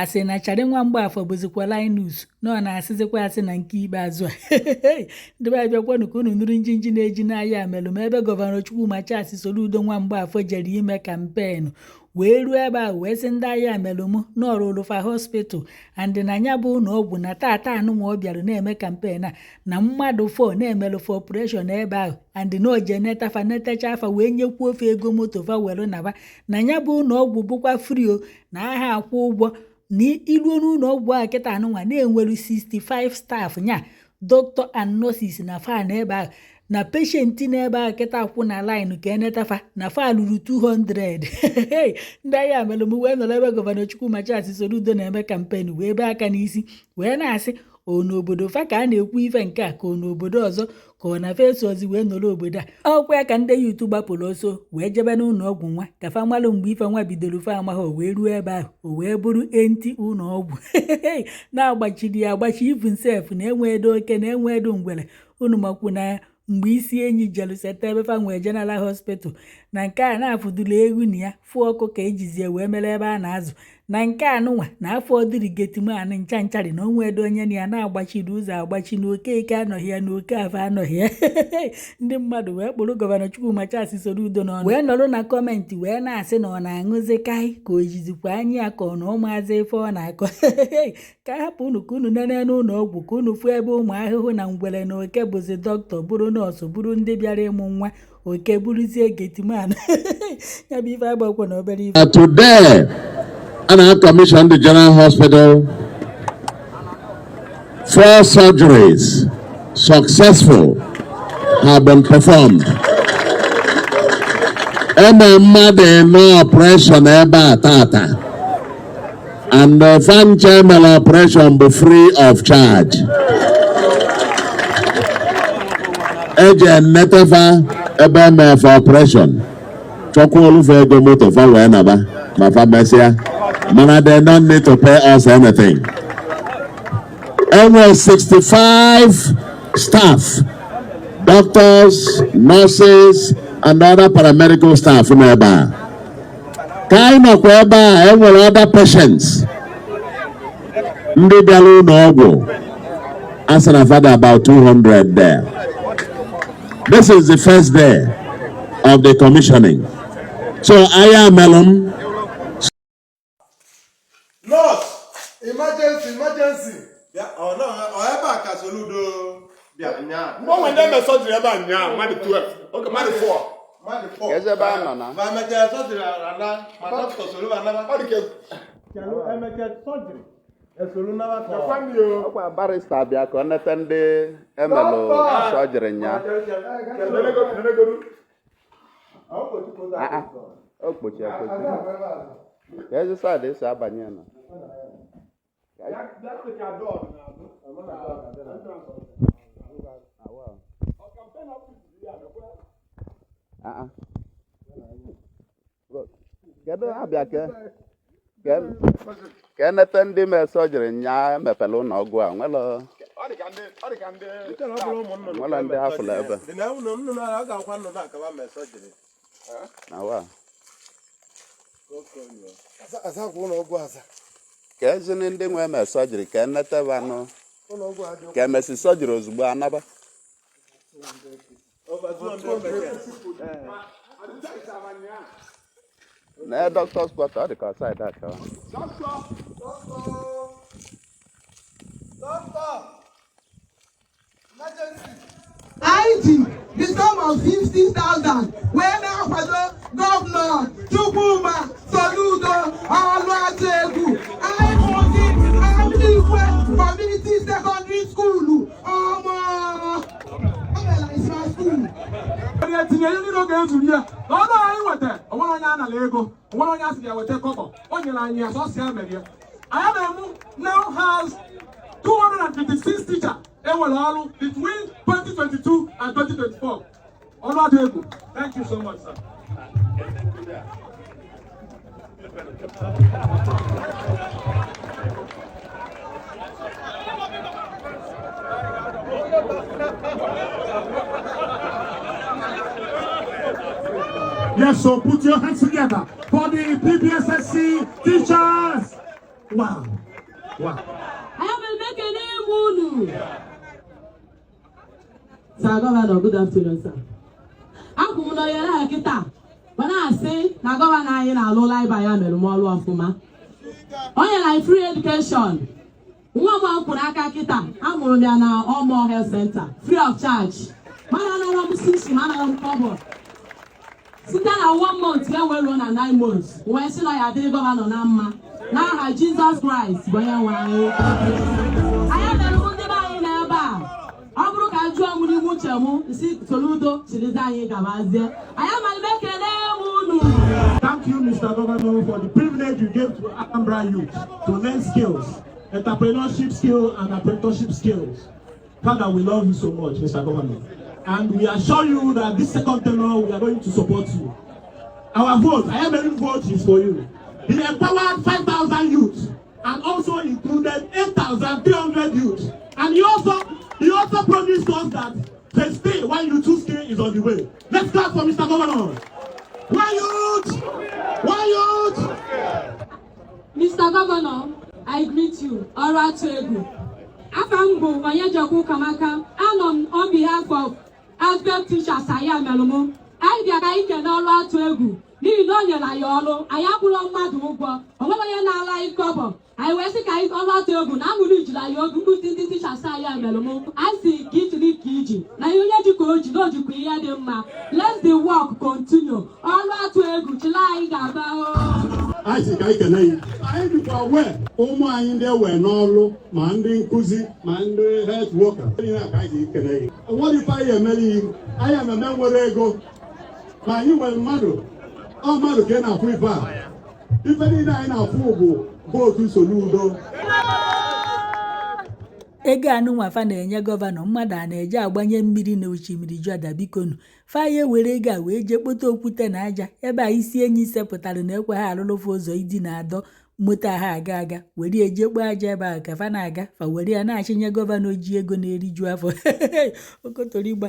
asị na charị nwa Mgbafọ bụzikwa Linus nọ na-asịzikwa asị na nke ikpeazụ a ndị be abịakwanụ ka unu nụrụ njinji na-eji n'ahịa Ayamelu ma ebe gọvanọ Chukwumacha Soludo nwa Mgbafọ jere ime kampenụ wee ruo ebe a wee sị ndị Ayamelu m n'ọrụlụfa hospital andị na nya bụ na ọgwụ na tata anụnwa ọ bịara na-eme kampen a na mmadụ 4 na-emelụfa ọpụreshọn ebe ahụ andị na oje netafa netacha afa wee nyekwu ofe ego moto fa were naba na nya bụ na ọgwụ bụkwa frio na aha akwụ ụgwọ na iruo n'ụlọ ọgwụ a kịta anụnwa na-enwelu 65 staff nya doctor and nurses na fa na ebe ahụ na patienti n'ebe ahụ kịta akwụ na line ka enetafa na fa lụrụ 200 ndị Ayamelu m wee nọrọ ebe gọvanọ Chukwumacha Soludo na-eme kampen wee bee aka n'isi wee na-asị n'obodo fa ka a na-ekwu ife nke a ka n'obodo ọzọ ka ọ na feso ozi wee nọrọ obodo a ọkwa ya ka ndị yutu gbapụrụ ọsọ wee jebe n'ụlọ ọgwụ nwa ka fa malụ mgbe ife nwa bidoro fa amaghị o wee ruo ebe ahụ o wee bụrụ enti ụlọ ọgwụ na-agbachiri ya agbachi even sef na enweedo oke na enweedo ngwere unu makwu na ya mgbe isi enyi jeluseta ebe fa nwee General Hospital na nke a na-afụdula egwu na ya fụ ọkụ ka ejizie wee mere ebe a na-azụ na nke anụnwa na afọ ọdịrigetimana ncha nchari na onwedo onye na ya na-agbachiri ụzọ agbachi na Okeke anọghị ya na oke afọ anọghị ya ndị mmadụ wee kpụrụ gọvanọ Chukwumacha Soludo n'ọnụ wee nọrọ na kọmentị wee na-asị na ọ na-aṅụzi kai ka o jizikwa anya ya ka ọ na ụmụazị ife ọ na-akọ ka hapụ unu ka unu nene n'ụlọ ọgwụ ka unu fụ ebe ụmụ ahụhụ na ngwere na oke bụzi dọkịta bụrụ nọọsụ bụrụ ndị bịara ịmụ nwa oke bụrụzie getimana ya bụ ife agbakwa na obere ife. Today, and I commissioned the General Hospital 4 surgeries successful have been performed. No operation tata, and the fan operation be free of charge. Agent Netafa ebe for operation. Chokolu for go moto for whenever my pharmacia. Man, they don't need to pay us anything. Almost 65 staff, doctors, nurses, and other paramedical staff in Eba. Kind of Eba and other patients. Ndibalu Nogo. As an father, about 200 there. This is the first day of the commissioning. So Ayamelu. Emergency. Yeah, oh no, Governor Soludo. Yeah, no one them surgery about now, man 12. Okay, man 4. Yes, about no. But my surgery ana, my doctor Soludo ana. How the surgery. Soludo na for. Find you. Okwa barrister bia ko netende Ayamelu surgery nya. Okpochi. Yes, sir, this abanyana. Can attend him a surgery in Yamelu no go on. Well, and half a level. No, I got one of that surgery. Now, as I won't go as Kazin in the women surgery can let have can Mrs. Surgery was Banaba. No, doctors got out the outside that. IG, the sum of 50,000. When now Governor Chukwuma Soludo, Ayamelu, Community Secondary School. It's my school. Ayamelu now has 256 teachers between 2022 and 2024. Thank you so much, sir. Yes, so put your hands together for the PBSSC teachers. Wow. Wow. Ayamelu make a name. Sir Governor, good afternoon, sir. I'm going to get a when I say, na Governor, I know like Ayamelu more ofuma. On like free education. One more Kuraka Kita, I'm going to na Omo Health Center, free of charge. Man, I don't want to see man, I don't cover. Sit down 1 month, then we run at 9 months. When see I did Governor Anambra. Now Jesus Christ, boy, Ayamelu Mundeba in Eba. Abru Kajua Muni Muchemu, see Soludo, Chilizayi Gavaze. Ayamelu make a name. Thank you, Mr. Governor, for the privilege you gave to Anambra youth to learn skills, entrepreneurship skills and apprenticeship skills. Father, we love you so much, Mr. Governor. And we assure you that this second tenure, we are going to support you. Our vote, Ayamelu vote is for you. He empowered 5,000 youths and also included 8,300 youths. And he also promised us that phase 3, when you choose K, is on the way. Let's clap for Mr. Governor. One youth! One youth! Mr. Governor, I greet you. Ora Tuegu. Afambo Wanyajaku Kamaka, and on behalf of Alpha teachers Ayamelu, I can Ora Tuegu. Ni no ye na yolo ayabulo madu ugbo onwe ye na ala ikobo I we see kai Ora Tuegu na mulu jila yo gugu tinti teachers Ayamelu. I see kiji na yo ye jiko ji no jiko ye de mma. Let the work continue. Ora Tuegu jila igaba o. I see kai kenai I be for where ụmụ anyị ndị we n'ọrụ ma ndị nkuzi ma ndị health worker ndị na kai kenai what if Ayamelu Ayamelu nwere ego ma anyị nwere mmadụ ọ mmadụ ka na-akwụ ife a ife niile anyị na-akwụ bụ votu Soludo. Ego anụnwafa na-enye gọvanọ mmadụ a na-eje agbanye mmiri na osimiri Jọda bikonu faye were ego a wee jee kpote okwute na aja ebe a isi enyi sepụtara na ekwe ha alụlụfe ụzọ idi na adọ moto ha aga were eje kpoo aja ebe a ka fa na-aga fa were ya na-achịnye gọvanọ ji ego na-eriju afọ okotorigba